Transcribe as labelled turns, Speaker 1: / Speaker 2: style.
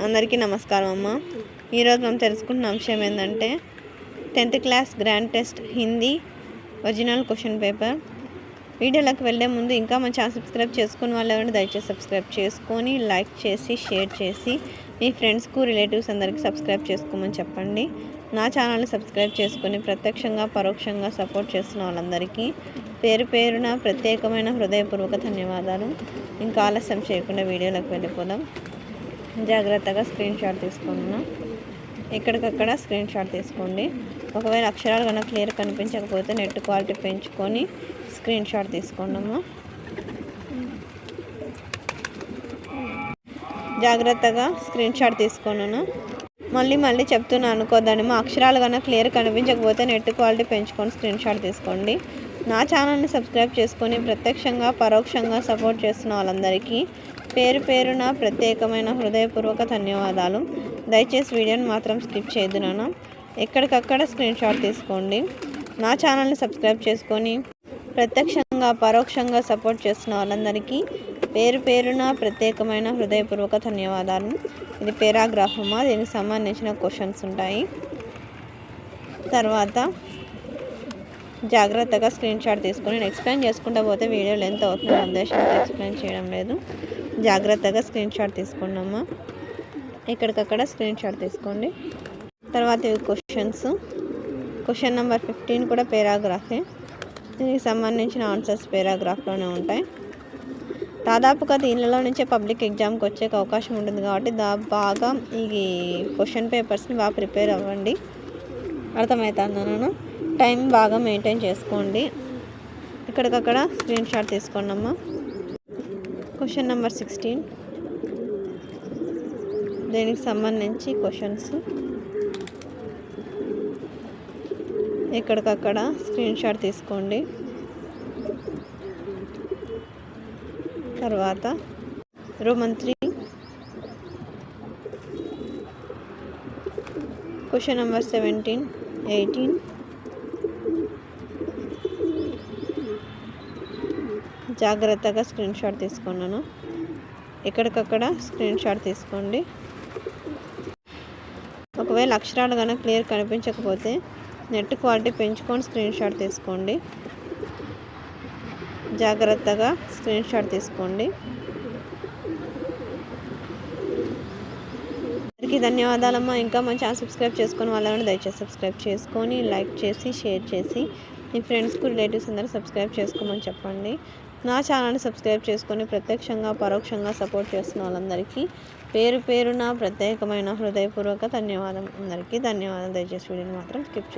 Speaker 1: అందరికీ నమస్కారం అమ్మ. ఈరోజు మనం తెలుసుకుంటున్న అంశం ఏంటంటే 10th class grand test Hindi original question paper. వీడియోలోకి వెళ్ళే ముందు ఇంకా మన ఛానల్ సబ్స్క్రైబ్ చేసుకుని వాళ్ళు ఎవరైనా దయచేసి సబ్స్క్రైబ్ చేసుకొని లైక్ చేసి షేర్ చేసి మీ ఫ్రెండ్స్కు రిలేటివ్స్ అందరికీ సబ్స్క్రైబ్ చేసుకోమని చెప్పండి. నా ఛానల్ని సబ్స్క్రైబ్ చేసుకొని ప్రత్యక్షంగా పరోక్షంగా సపోర్ట్ చేస్తున్న వాళ్ళందరికీ పేరు పేరున ప్రత్యేకమైన హృదయపూర్వక ధన్యవాదాలు. ఇంకా ఆలస్యం చేయకుండా వీడియోలోకి వెళ్ళిపోదాం. జాగ్రత్తగా స్క్రీన్ షాట్ తీసుకున్నాను. ఎక్కడికక్కడ స్క్రీన్ షాట్ తీసుకోండి. ఒకవేళ అక్షరాలు కన్నా క్లియర్ కనిపించకపోతే నెట్ క్వాలిటీ పెంచుకొని స్క్రీన్ షాట్ తీసుకోండమ్మా. జాగ్రత్తగా స్క్రీన్ షాట్ తీసుకున్నాను. మళ్ళీ చెప్తున్నాను అనుకోద్దాము. అక్షరాలు కన్నా క్లియర్ కనిపించకపోతే నెట్ క్వాలిటీ పెంచుకొని స్క్రీన్ షాట్ తీసుకోండి. నా ఛానల్ని సబ్స్క్రైబ్ చేసుకొని ప్రత్యక్షంగా పరోక్షంగా సపోర్ట్ చేస్తున్న వాళ్ళందరికీ పేరు పేరున ప్రత్యేకమైన హృదయపూర్వక ధన్యవాదాలు. దయచేసి వీడియోని మాత్రం స్కిప్ చేయొద్దు నాన్న. ఎక్కడికక్కడ స్క్రీన్ షాట్ తీసుకోండి. నా ఛానల్ని సబ్స్క్రైబ్ చేసుకొని ప్రత్యక్షంగా పరోక్షంగా సపోర్ట్ చేస్తున్న వాళ్ళందరికీ పేరు పేరున ప్రత్యేకమైన హృదయపూర్వక ధన్యవాదాలు. ఇది పేరాగ్రాఫ్ అమ్మా. దీనికి సంబంధించిన క్వశ్చన్స్ ఉంటాయి. తర్వాత జాగ్రత్తగా స్క్రీన్ షాట్ తీసుకొని నేను ఎక్స్ప్లెయిన్ చేసుకుంటూ పోతే వీడియో లెంత్ అవుతుంది. ఉద్దేశంతో ఎక్స్ప్లెయిన్ చేయడం లేదు. జాగ్రత్తగా స్క్రీన్ షాట్ తీసుకోండమ్మా. ఎక్కడికక్కడ స్క్రీన్ షాట్ తీసుకోండి. తర్వాత ఇవి క్వశ్చన్స్. క్వశ్చన్ నెంబర్ 15 కూడా పేరాగ్రాఫే. దీనికి సంబంధించిన ఆన్సర్స్ పేరాగ్రాఫ్లోనే ఉంటాయి. దాదాపుగా దీనిలో నుంచే పబ్లిక్ ఎగ్జామ్కి వచ్చే అవకాశం ఉంటుంది కాబట్టి బాగా ఈ క్వశ్చన్ పేపర్స్ని బాగా ప్రిపేర్ అవ్వండి. అర్థమవుతుందన్నాను. టైం బాగా మెయింటైన్ చేసుకోండి. ఇక్కడికక్కడ స్క్రీన్ షాట్ తీసుకోండి అమ్మా. క్వశ్చన్ నెంబర్ 16 దీనికి సంబంధించి క్వశ్చన్స్. ఇక్కడికక్కడ స్క్రీన్ షాట్ తీసుకోండి. తర్వాత రోమన్ 3 క్వశ్చన్ నెంబర్ 17, 18 జాగ్రత్తగా స్క్రీన్ షాట్ తీసుకున్నాను. ఎక్కడికక్కడ స్క్రీన్ షాట్ తీసుకోండి. ఒకవేళ అక్షరాలు కనుక క్లియర్ కనిపించకపోతే నెట్ క్వాలిటీ పెంచుకొని స్క్రీన్ షాట్ తీసుకోండి. జాగ్రత్తగా స్క్రీన్ షాట్ తీసుకోండి. అందరికీ ధన్యవాదాలమ్మా. ఇంకా మన ఛానల్ సబ్స్క్రైబ్ చేసుకొని వాళ్ళని దయచేసి సబ్స్క్రైబ్ చేసుకొని లైక్ చేసి షేర్ చేసి మీ ఫ్రెండ్స్కు రిలేటివ్స్ అందరూ సబ్స్క్రైబ్ చేసుకోమని చెప్పండి. నా ఛానల్ని సబ్స్క్రైబ్ చేసుకొని ప్రత్యక్షంగా పరోక్షంగా సపోర్ట్ చేస్తున్న వాళ్ళందరికీ పేరు పేరున ప్రత్యేకమైన హృదయపూర్వక ధన్యవాదం. అందరికీ ధన్యవాదాలు. దయచేసి వీడియోని మాత్రం స్కిప్